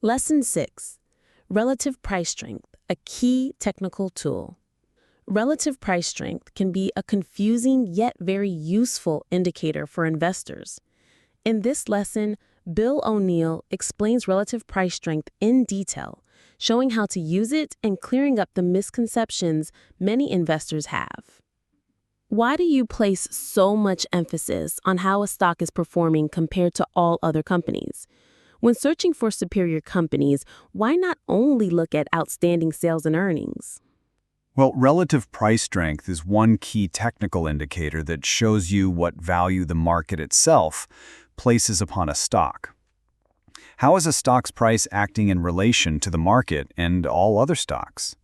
Lesson 6. Relative price strength, a key technical tool. Relative price strength can be a confusing yet very useful indicator for investors. In this lesson, Bill O'Neill explains relative price strength in detail, showing how to use it and clearing up the misconceptions many investors have. Why do you place so much emphasis on how a stock is performing compared to all other companies? When searching for superior companies, why not only look at outstanding sales and earnings? Well, relative price strength is one key technical indicator that shows you what value the market itself places upon a stock. How is a stock's price acting in relation to the market and all other stocks?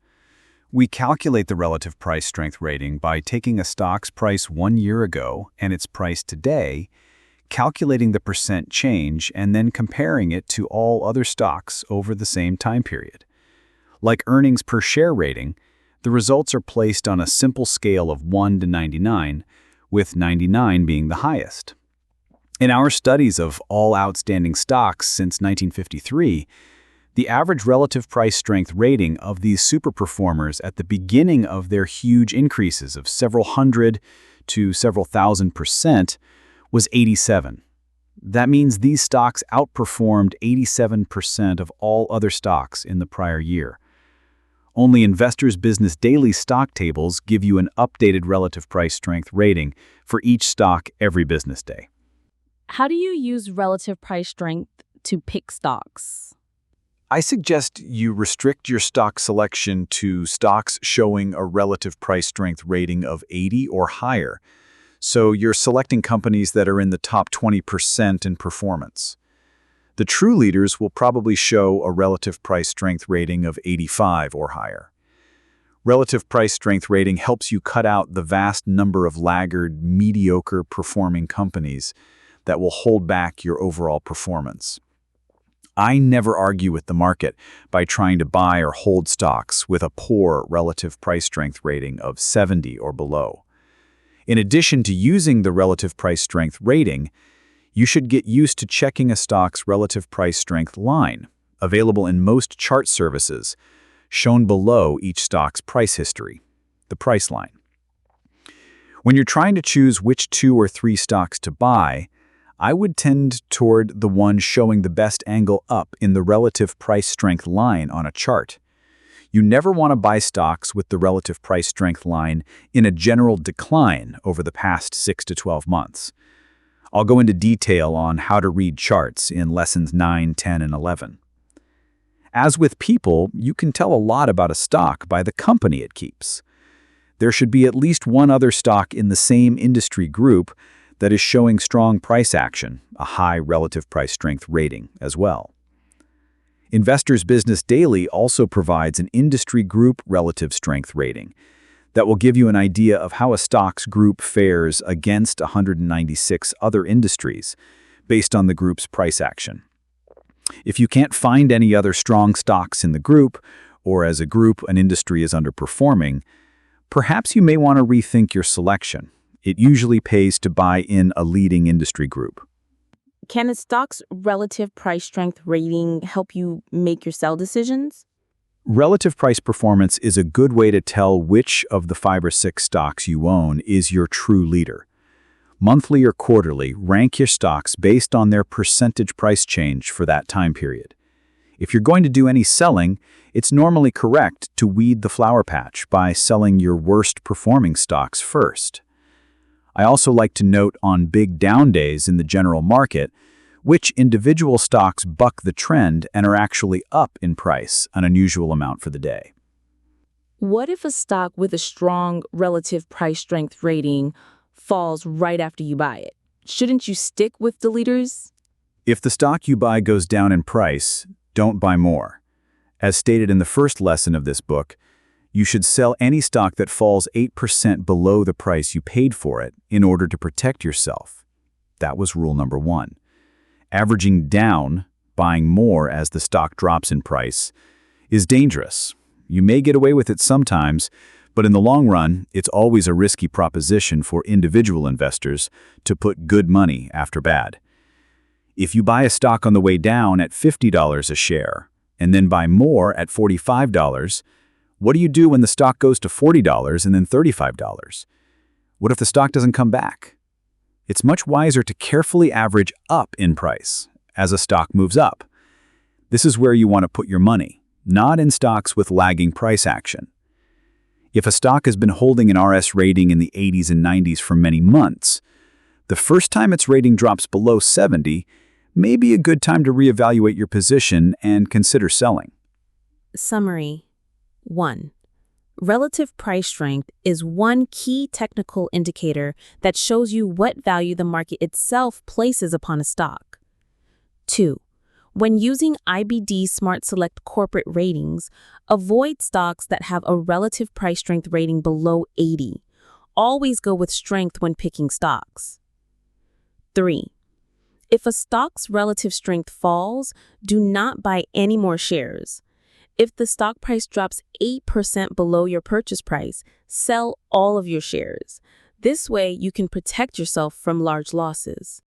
We calculate the relative price strength rating by taking a stock's price 1 year ago and its price today, calculating the percent change, and then comparing it to all other stocks over the same time period. Like earnings per share rating, the results are placed on a simple scale of 1 to 99, with 99 being the highest. In our studies of all outstanding stocks since 1953, the average relative price strength rating of these superperformers at the beginning of their huge increases of several hundred to several thousand % was 87. That means these stocks outperformed 87% of all other stocks in the prior year. Only Investors Business Daily stock tables give you an updated relative price strength rating for each stock every business day. How do you use relative price strength to pick stocks? I suggest you restrict your stock selection to stocks showing a relative price strength rating of 80 or higher. So you're selecting companies that are in the top 20% in performance. The true leaders will probably show a relative price strength rating of 85 or higher. Relative price strength rating helps you cut out the vast number of laggard, mediocre performing companies that will hold back your overall performance. I never argue with the market by trying to buy or hold stocks with a poor relative price strength rating of 70 or below. In addition to using the relative price strength rating, you should get used to checking a stock's relative price strength line, available in most chart services, shown below each stock's price history, the price line. When you're trying to choose which 2 or 3 stocks to buy, I would tend toward the one showing the best angle up in the relative price strength line on a chart. You never want to buy stocks with the relative price strength line in a general decline over the past 6 to 12 months. I'll go into detail on how to read charts in lessons 9, 10, and 11. As with people, you can tell a lot about a stock by the company it keeps. There should be at least one other stock in the same industry group that is showing strong price action, a high relative price strength rating as well. Investors Business Daily also provides an industry group relative strength rating that will give you an idea of how a stock's group fares against 196 other industries based on the group's price action. If you can't find any other strong stocks in the group, or as a group an industry is underperforming, perhaps you may want to rethink your selection. It usually pays to buy in a leading industry group. Can a stock's relative price strength rating help you make your sell decisions? Relative price performance is a good way to tell which of the 5 or 6 stocks you own is your true leader. Monthly or quarterly, rank your stocks based on their percentage price change for that time period. If you're going to do any selling, it's normally correct to weed the flower patch by selling your worst performing stocks first. I also like to note on big down days in the general market, which individual stocks buck the trend and are actually up in price an unusual amount for the day. What if a stock with a strong relative price strength rating falls right after you buy it? Shouldn't you stick with the leaders? If the stock you buy goes down in price, don't buy more. As stated in the first lesson of this book, you should sell any stock that falls 8% below the price you paid for it in order to protect yourself. That was rule number 1. Averaging down, buying more as the stock drops in price, is dangerous. You may get away with it sometimes, but in the long run, it's always a risky proposition for individual investors to put good money after bad. If you buy a stock on the way down at $50 a share, and then buy more at $45, what do you do when the stock goes to $40 and then $35? What if the stock doesn't come back? It's much wiser to carefully average up in price as a stock moves up. This is where you want to put your money, not in stocks with lagging price action. If a stock has been holding an RS rating in the 80s and 90s for many months, the first time its rating drops below 70 may be a good time to reevaluate your position and consider selling. Summary 1. Relative price strength is one key technical indicator that shows you what value the market itself places upon a stock. 2. When using IBD Smart Select corporate ratings, avoid stocks that have a relative price strength rating below 80. Always go with strength when picking stocks. 3. If a stock's relative strength falls, do not buy any more shares. If the stock price drops 8% below your purchase price, sell all of your shares. This way, you can protect yourself from large losses.